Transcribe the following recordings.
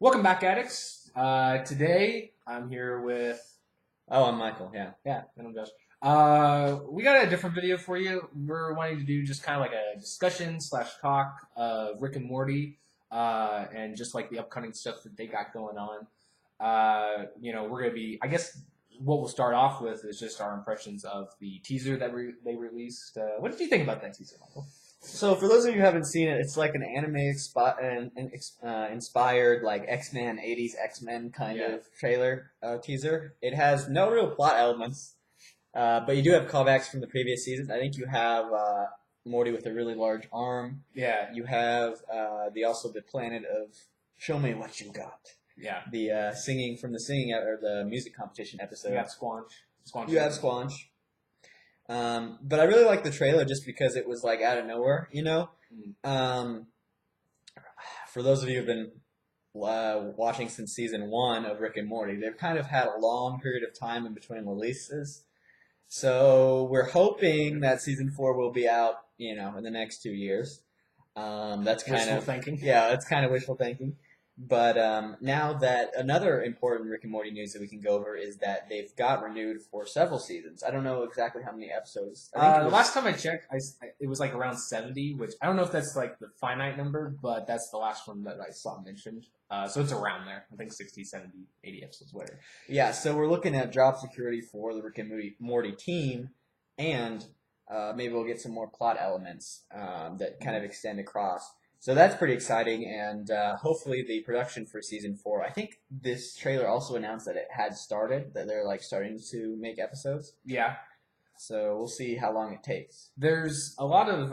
Welcome back, Addicts. Today I'm here with Oh, I'm Michael. Yeah. and I'm Josh. We got a different video for you. We're wanting to do just kind of like a discussion slash talk of Rick and Morty, and just like the upcoming stuff that they got going on. We're gonna be. I guess what we'll start off with is just our impressions of the teaser that they released. What did you think about that teaser, Michael? So for those of you who haven't seen it, it's like an anime inspired like X-Men 80s X-Men kind Yeah. of trailer teaser. It has no real plot elements, but you do have callbacks from the previous seasons. I think you have Morty with a really large arm. Yeah. You have the planet of Show Me What You Got. Yeah. The singing from the singing or the music competition episode. We got Squanch. Squanch. You have Squanch. But I really like the trailer just because it was like out of nowhere, you know. Um, for those of you who've been watching since season 1 of Rick and Morty, they've kind of had a long period of time in between releases. So we're hoping that season 4 will be out, in the next 2 years. That's kind Wishful of thinking. Yeah, that's kind of wishful thinking. But now that another important Rick and Morty news that we can go over is that they've got renewed for several seasons. I don't know exactly how many episodes. I think it The was, last time I checked, it was like around 70, which I don't know if that's like the finite number, but that's the last one that I saw mentioned. So it's around there. I think 60, 70, 80 episodes, whatever. yeah. So we're looking at job security for the Rick and Morty team, and maybe we'll get some more plot elements that kind of extend across. So that's pretty exciting, and hopefully the production for season 4. I think this trailer also announced that it had started, that they're like starting to make episodes. Yeah. So we'll see how long it takes. There's a lot of,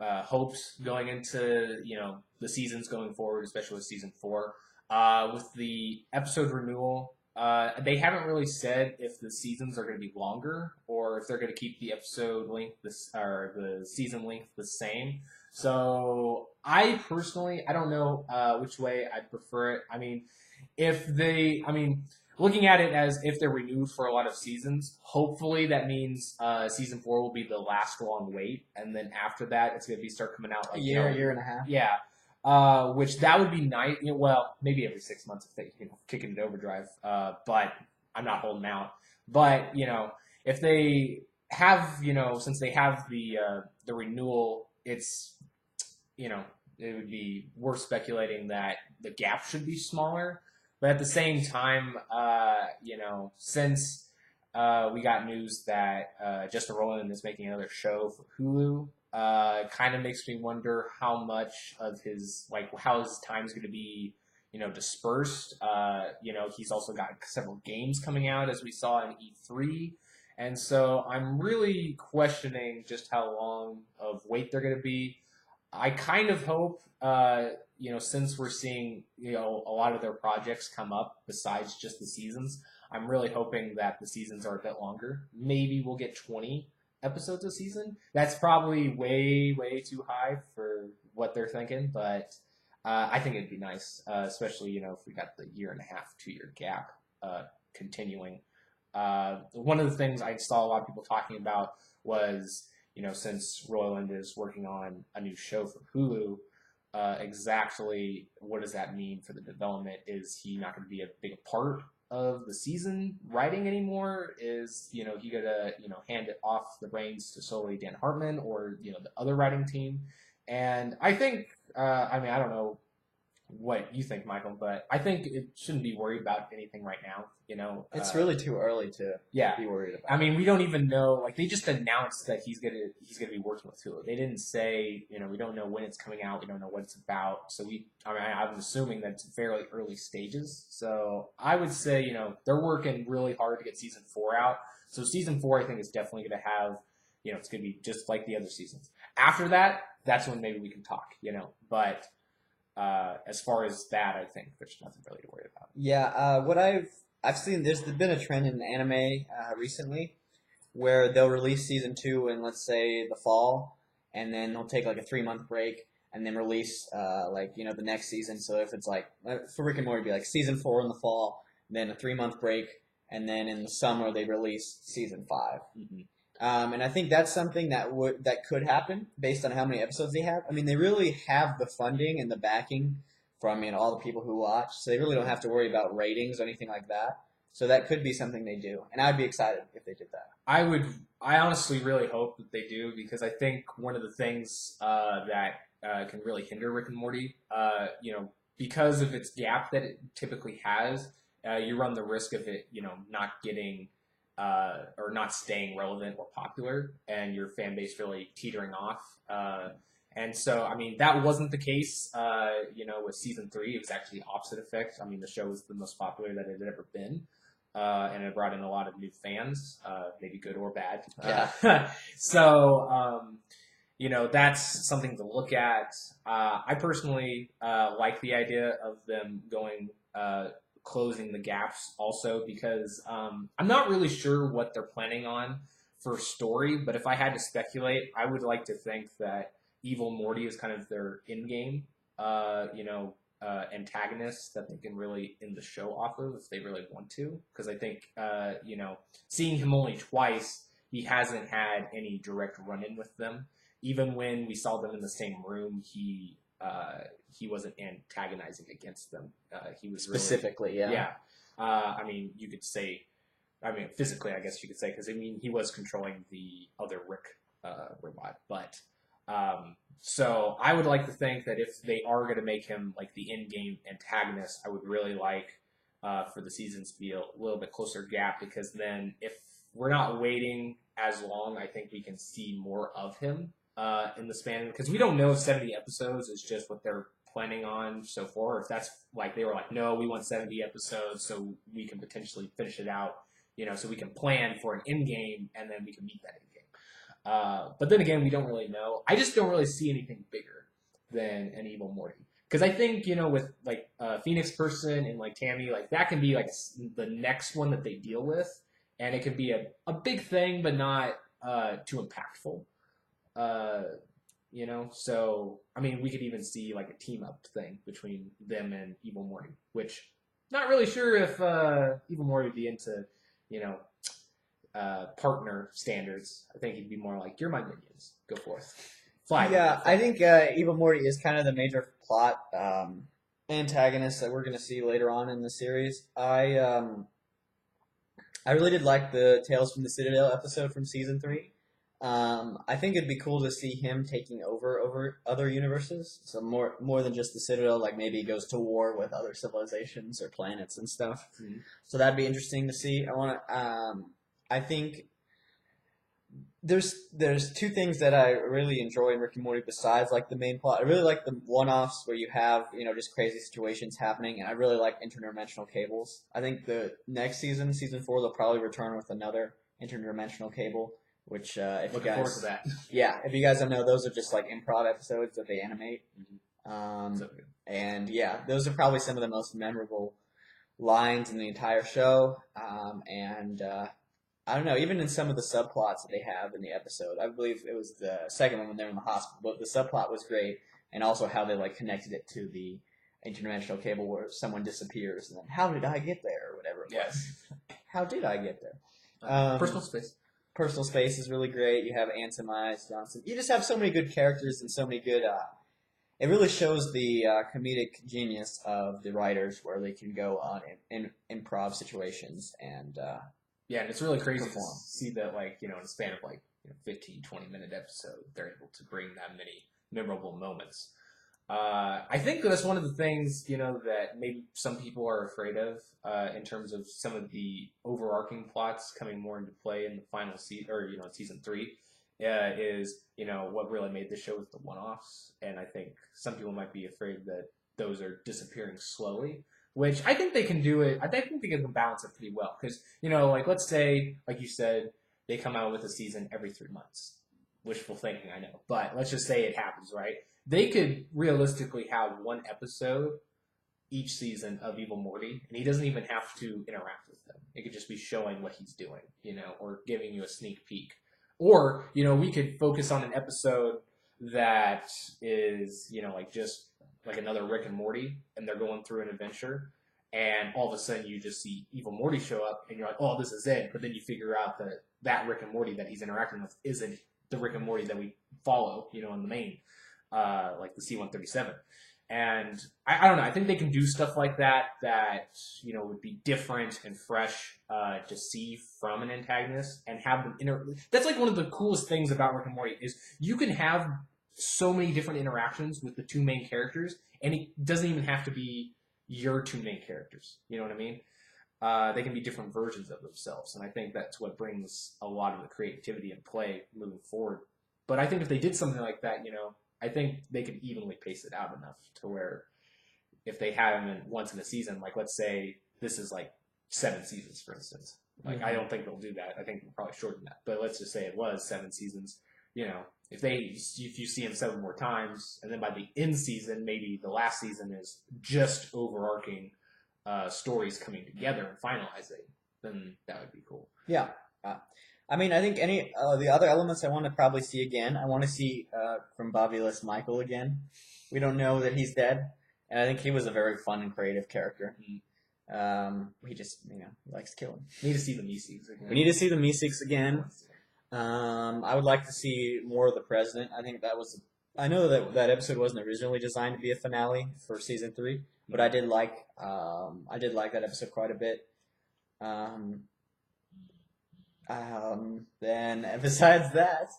hopes going into, the seasons going forward, especially with season 4. With the episode renewal, they haven't really said if the seasons are going to be longer or if they're going to keep the episode length or the season length the same. So I personally, I don't know which way I'd prefer it. Looking at it as if they're renewed for a lot of seasons, hopefully that means season 4 will be the last long wait, and then after that it's going to be start coming out like Year and a half. yeah, which that would be nice. Well, maybe every 6 months if they kick it into overdrive. But I'm not holding out. But if they have since they have the renewal, it's it would be worth speculating that the gap should be smaller. But at the same time, since we got news that Justin Roiland is making another show for Hulu, kind of makes me wonder how much of how his time is going to be, dispersed. He's also got several games coming out as we saw in E3. And so I'm really questioning just how long of wait they're going to be. I kind of hope, since we're seeing, a lot of their projects come up besides just the seasons, I'm really hoping that the seasons are a bit longer. Maybe we'll get 20 episodes a season. That's probably way, way too high for what they're thinking, but I think it'd be nice, especially, if we got the year and a half, 2 year gap continuing. One of the things I saw a lot of people talking about was, since Roiland is working on a new show for Hulu, exactly what does that mean for the development? Is he not going to be a big part of the season writing anymore? Is he gonna hand it off the reins to solely Dan Hartman or the other writing team? And I think I don't know what you think, Michael, but I think it shouldn't be worried about anything right now. It's really too early to yeah. be worried about. I mean, we don't even know. Like, they just announced that he's gonna be working with Hulu. They didn't say, we don't know when it's coming out. We don't know what it's about. So I'm assuming that it's fairly early stages. So I would say, they're working really hard to get season 4 out. So season 4, I think, is definitely going to have, it's going to be just like the other seasons. After that, that's when maybe we can talk. But as far as that, I think there's nothing really to worry about. Yeah, what I've seen, there's been a trend in anime recently where they'll release season 2 in, let's say, the fall, and then they'll take like a 3 month break and then release the next season. So if it's like for Rick and Morty, it'd be like season 4 in the fall, then a 3 month break, and then in the summer they release season 5. Mm-hmm. And I think that's something that could happen based on how many episodes they have. I mean, they really have the funding and the backing from all the people who watch. So they really don't have to worry about ratings or anything like that. So that could be something they do, and I'd be excited if they did that. I honestly really hope that they do, because I think one of the things that can really hinder Rick and Morty, because of its gap that it typically has, you run the risk of it, not getting or not staying relevant or popular, and your fan base really teetering off. And so, I mean, that wasn't the case, with season 3. It was actually the opposite effect. I mean, the show was the most popular that it had ever been. And it brought in a lot of new fans, maybe good or bad. Yeah. So, that's something to look at. I personally like the idea of them closing the gaps also, because I'm not really sure what they're planning on for story, but if I had to speculate, I would like to think that Evil Morty is kind of their in-game, antagonist that they can really end the show off of if they really want to. Because I think, seeing him only twice, he hasn't had any direct run-in with them. Even when we saw them in the same room, he wasn't antagonizing against them. He was specifically, really, yeah. I mean, you could say, physically, I guess you could say, because he was controlling the other Rick robot, but. So I would like to think that if they are going to make him like the in-game antagonist, I would really like for the seasons to be a little bit closer gap, because then if we're not waiting as long, I think we can see more of him in the span, because we don't know if 70 episodes is just what they're planning on so far. If that's like they were like, no, we want 70 episodes so we can potentially finish it out, so we can plan for an in-game and then we can meet that in-game. But then again, we don't really know. I just don't really see anything bigger than an Evil Morty. Because I think, with like Phoenix Person and like Tammy, like that can be like the next one that they deal with. And it can be a big thing, but not too impactful. So, I mean, we could even see like a team up thing between them and Evil Morty, which not really sure if Evil Morty would be into, partner standards. I think he'd be more like, you're my minions. Go forth. Fly. Yeah, I think Evil Morty is kind of the major plot antagonist that we're going to see later on in the series. I really did like the Tales from the Citadel episode from season 3. I think it'd be cool to see him taking over other universes. So more than just the Citadel, like maybe he goes to war with other civilizations or planets and stuff. Mm-hmm. So that'd be interesting to see. I think there's two things that I really enjoy in Rick and Morty besides like the main plot. I really like the one-offs where you have just crazy situations happening, and I really like interdimensional cables. I think the next season 4, they'll probably return with another interdimensional cable. Which if looking forward to that. Yeah, if you guys don't know, those are just like improv episodes that they animate. Mm-hmm. And yeah, those are probably some of the most memorable lines in the entire show. I don't know, even in some of the subplots that they have in the episode, I believe it was the second one when they're in the hospital, but the subplot was great, and also how they like connected it to the interdimensional cable where someone disappears, and then how did I get there, or whatever it was. How did I get there? Personal space. Personal Space is really great. You have Anson Miles Johnson. You just have so many good characters and so many good. It really shows the comedic genius of the writers, where they can go on in improv situations and. And it's really crazy to see that, like, in a span of like 15, 20-minute episode, they're able to bring that many memorable moments. I think that's one of the things, that maybe some people are afraid of in terms of some of the overarching plots coming more into play in the final season, or, season 3, is, what really made the show was the one-offs. And I think some people might be afraid that those are disappearing slowly, which I think they can do it. I think they can balance it pretty well. Because, like, let's say, like you said, they come out with a season every 3 months. Wishful thinking, I know. But let's just say it happens, right? They could realistically have one episode each season of Evil Morty, and he doesn't even have to interact with them. It could just be showing what he's doing, or giving you a sneak peek. Or, we could focus on an episode that is, like just like another Rick and Morty, and they're going through an adventure, and all of a sudden you just see Evil Morty show up, and you're like, oh, this is it. But then you figure out that Rick and Morty that he's interacting with isn't the Rick and Morty that we follow, in the main. Like the C-137. And I don't know. I think they can do stuff like that would be different and fresh to see from an antagonist and have them That's like one of the coolest things about Rick and Morty is you can have so many different interactions with the two main characters, and it doesn't even have to be your two main characters. You know what I mean? They can be different versions of themselves, and I think that's what brings a lot of the creativity and play moving forward. But I think if they did something like that, I think they could evenly pace it out enough to where if they had them once in a season, like let's say this is like 7 seasons, for instance. Like I don't think they'll do that. I think they'll probably shorten that. But let's just say it was 7 seasons. If you see them 7 more times, and then by the end season, maybe the last season is just overarching stories coming together and finalizing, then that would be cool. Yeah. I think any the other elements I want to probably see again. I want to see from Bobulus Michael again. We don't know that he's dead, and I think he was a very fun and creative character. He just likes killing. Need to see the Meeseeks again. We need to see the Meeseeks again. I would like to see more of the president. I think that was. I know that episode wasn't originally designed to be a finale for season 3, but I did like that episode quite a bit. Then besides that,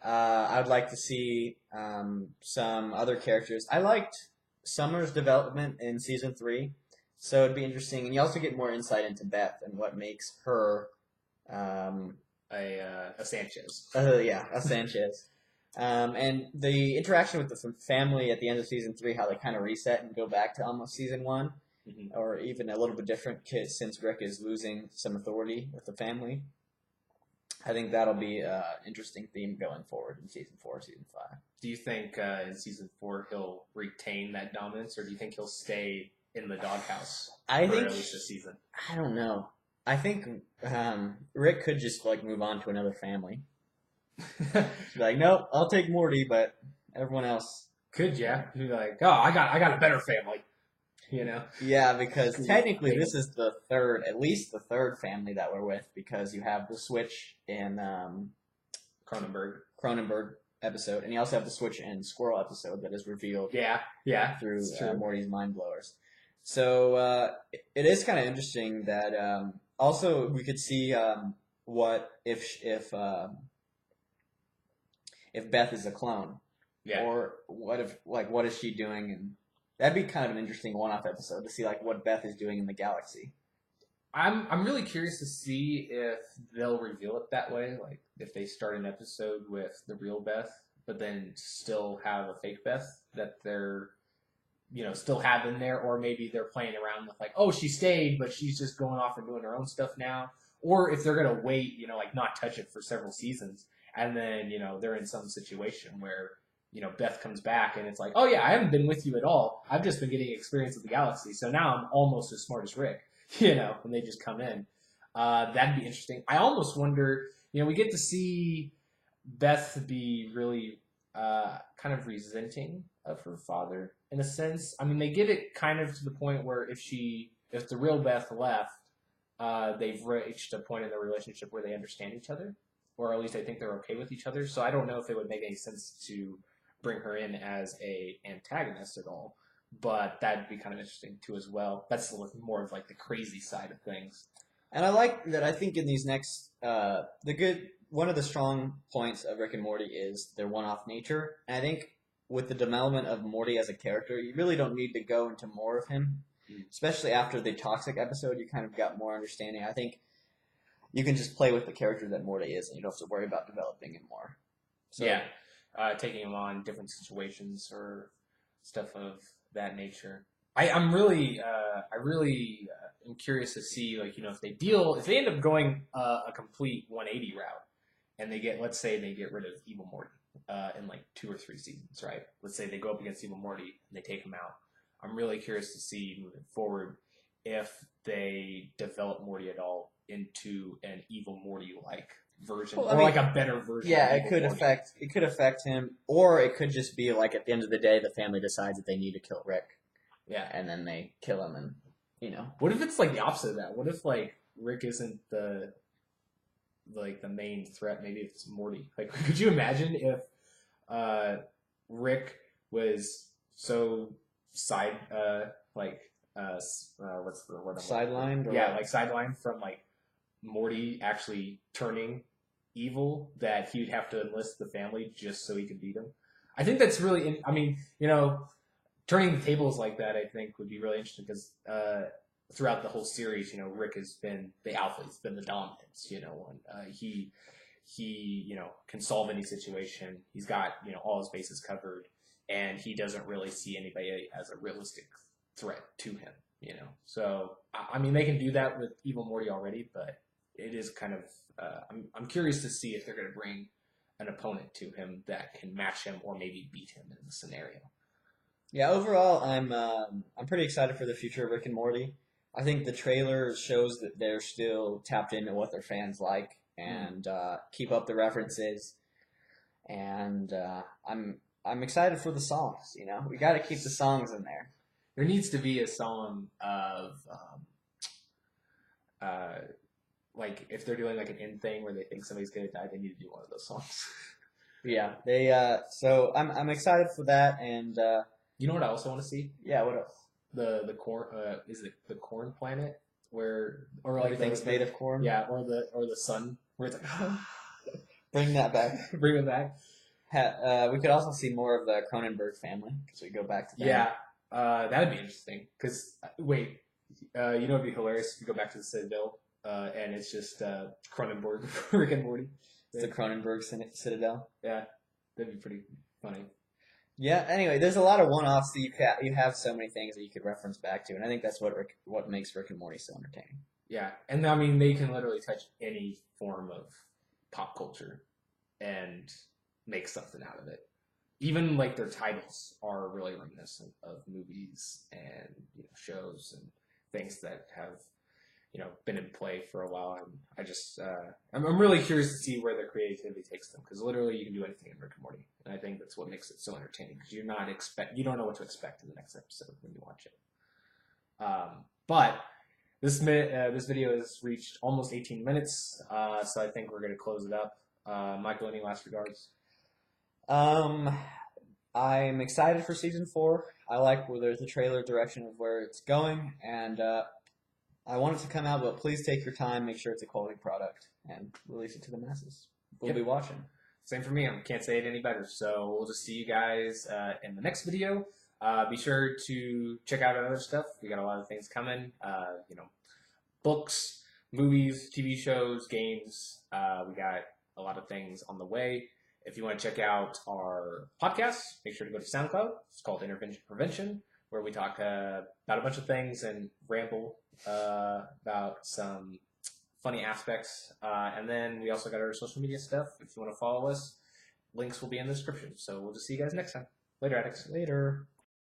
I would like to see some other characters. I liked Summer's development in season 3, so it'd be interesting, and you also get more insight into Beth and what makes her a Sanchez. A Sanchez. And the interaction with the family at the end of season 3, how they kind of reset and go back to almost season 1, or even a little bit different since Rick is losing some authority with the family. I think that'll be an interesting theme going forward in season 4, season 5. Do you think in season 4 he'll retain that dominance, or do you think he'll stay in the doghouse for at least a season? I don't know. I think Rick could just move on to another family. Be like, nope, I'll take Morty, but everyone else could. Yeah, be like, oh, I got a better family. Yeah, because technically this is at least the third family that we're with, because you have the Switch in Cronenberg episode, and you also have the Switch in Squirrel episode that is revealed. Yeah, through Morty's mind blowers. So it is kind of interesting that also we could see what if Beth is a clone, or what is she doing, and that'd be kind of an interesting one-off episode to see what Beth is doing in the galaxy. I'm really curious to see if they'll reveal it that way, like if they start an episode with the real Beth, but then still have a fake Beth that they're still have in there, or maybe they're playing around with oh, she stayed, but she's just going off and doing her own stuff now, or if they're gonna wait, not touch it for several seasons, and then they're in some situation where Beth comes back and it's like, oh yeah, I haven't been with you at all. I've just been getting experience of the galaxy, so now I'm almost as smart as Rick. And they just come in. That'd be interesting. I almost wonder, we get to see Beth be really kind of resenting of her father in a sense. I mean, they get it kind of to the point where if the real Beth left, they've reached a point in their relationship where they understand each other, or at least I think they're okay with each other. So I don't know if it would make any sense to bring her in as a antagonist at all, but that'd be kind of interesting too as well. That's more of the crazy side of things. And I like that. I think in these next one of the strong points of Rick and Morty is their one-off nature. And I think with the development of Morty as a character, you really don't need to go into more of him, especially after the toxic episode. You kind of got more understanding. I think you can just play with the character that Morty is, and you don't have to worry about developing him more. So, yeah, taking him on different situations or stuff of that nature. I'm really am curious to see if they end up going a complete 180 route, and let's say they get rid of Evil Morty in 2 or 3 seasons, right? Let's say they go up against Evil Morty and they take him out. I'm really curious to see moving forward if they develop Morty at all into an Evil Morty-like version, or a better version. Yeah, of Evil Morty. It could affect him, or it could just be at the end of the day, the family decides that they need to kill Rick. Yeah, and then they kill him, and What if it's the opposite of that? What if Rick isn't the main threat? Maybe it's Morty. Could you imagine if Rick was so side what's the word? Sidelined? Yeah, like sidelined from like Morty actually turning evil, that he would have to enlist the family just so he could beat him. I think that's really. I mean, turning the tables like that, I think would be really interesting because throughout the whole series, Rick has been the alpha. He's been the dominance. And, he can solve any situation. He's got all his bases covered, and he doesn't really see anybody as a realistic threat to him. So I mean, they can do that with Evil Morty already, but it is kind of. I'm curious to see if they're going to bring an opponent to him that can match him or maybe beat him in the scenario. Yeah, overall, I'm pretty excited for the future of Rick and Morty. I think the trailer shows that they're still tapped into what their fans like and keep up the references. And I'm excited for the songs. We got to keep the songs in there. There needs to be a song of like if they're doing like an end thing where they think somebody's gonna die, they need to do one of those songs. Yeah, they. So I'm excited for that, and you know what I also want to see? Yeah, what else? The corn. Is it the corn planet or like everything's made of corn? Yeah, or the sun where it's like bring that back. Bring it back. We could also see more of the Cronenberg family because we go back to them. Yeah, that'd be interesting. Because wait, it'd be hilarious if you go back to the Citadel. And it's just Cronenberg, Rick and Morty. It's the Cronenberg Citadel. Yeah, that'd be pretty funny. Yeah. Anyway, there's a lot of one-offs that you have so many things that you could reference back to, and I think that's what makes Rick and Morty so entertaining. Yeah, and I mean they can literally touch any form of pop culture and make something out of it. Even like their titles are really reminiscent of movies and shows and things that have. Been in play for a while, and I just I'm really curious to see where their creativity takes them, because literally you can do anything in Rick and Morty, and I think that's what makes it so entertaining, because you don't know what to expect in the next episode when you watch it. But this video has reached almost 18 minutes, so I think we're going to close it up. Michael, any last regards? I'm excited for season 4. I like where there's the trailer direction of where it's going, and I want it to come out, but please take your time, make sure it's a quality product, and release it to the masses. We'll be watching. Same for me. I can't say it any better. So we'll just see you guys in the next video. Be sure to check out our other stuff. We got a lot of things coming. Books, movies, TV shows, games. We got a lot of things on the way. If you want to check out our podcast, make sure to go to SoundCloud. It's called Intervention Prevention, where we talk about a bunch of things and ramble about some funny aspects. And then we also got our social media stuff. If you want to follow us, links will be in the description. So we'll just see you guys next time. Later, Addicts. Later.